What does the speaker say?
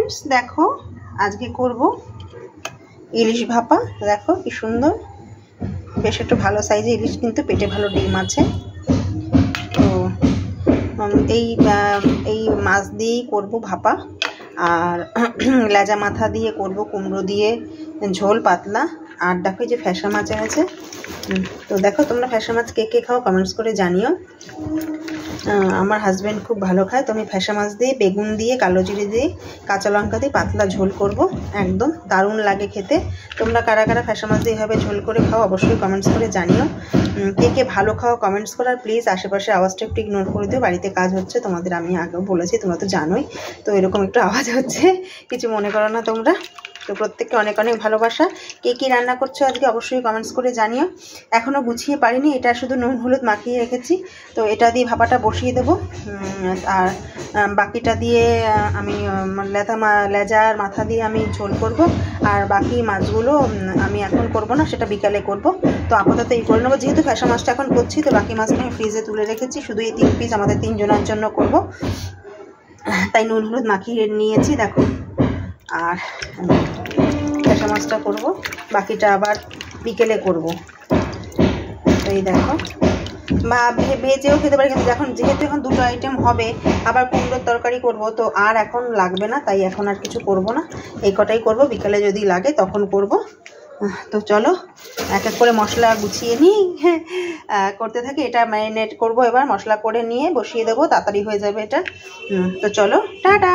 Friends দেখো আজকে করব ইলিশ ভাপা। দেখো কি সুন্দর, বেশ একটু ভালো সাইজে ইলিশ, কিন্তু পেটে ভালো ডিম আছে। তো এই মাছ দিয়েই করব ভাপা, আর লেজা মাথা দিয়ে করব, কুমড়ো দিয়ে ঝোল পাতলা। আর দেখো যে ফ্যাসা মাছ আছে। তো দেখো তোমরা ফ্যাসা মাছ কে কে খাও কমেন্টস করে জানিও। আমার হাজব্যান্ড খুব ভালো খায়। তো আমি ফ্যাসা মাছ দিয়ে বেগুন দিয়ে কালো জিরে দিয়ে কাঁচা লঙ্কা দিয়ে পাতলা ঝোল করব, একদম দারুণ লাগে খেতে। তোমরা কারা কারা ফ্যাসা মাছ দিয়ে এভাবে ঝোল করে খাও অবশ্যই কমেন্টস করে জানিও। কে কে ভালো খাও কমেন্টস করো। আর প্লিজ আশেপাশে আওয়াজটা একটু ইগনোর করে দিও, বাড়িতে কাজ হচ্ছে, তোমাদের আমি আগেও বলেছি, তোমরা তো জানোই। তো এরকম একটু আওয়াজ হচ্ছে, কিছু মনে করো না তোমরা। তো প্রত্যেককে অনেক অনেক ভালোবাসা। কে কী রান্না করছো আজকে অবশ্যই কমেন্টস করে জানিও। এখনও গুছিয়ে পারিনি, এটা শুধু নুন হলুদ মাখিয়ে রেখেছি। তো এটা দিয়ে ভাপাটা বসিয়ে দেবো, আর বাকিটা দিয়ে আমি লেজার মাথা দিয়ে আমি ঝোল করব। আর বাকি মাছগুলো আমি এখন করব না, সেটা বিকালে করব। তো আপাতত এই করে নেবো, যেহেতু ফ্যাসা মাছটা এখন করছি। তো বাকি মাছটা আমি ফ্রিজে তুলে রেখেছি, শুধু এই 3 পিস আমাদের 3 জনের জন্য করব, তাই নুন হলুদ মাখিয়ে নিয়েছি দেখো। আর ফ্যাসা মাছটা করব, বাকিটা আবার বিকেলে করব। তো এই দেখো, বা ভেজেও খেতে পারি, কিন্তু এখন যেহেতু এখন 2টো আইটেম হবে, আবার কুমড়োর তরকারি করব, তো আর এখন লাগবে না, তাই এখন আর কিছু করব না। এই কটাই করব, বিকেলে যদি লাগে তখন করব। তো চলো এক এক করে মশলা গুছিয়ে নিই, করতে থাকি। এটা ম্যারিনেট করব, এবার মশলা করে নিয়ে বসিয়ে দেবো, তাড়াতাড়ি হয়ে যাবে এটা। তো চলো টাটা।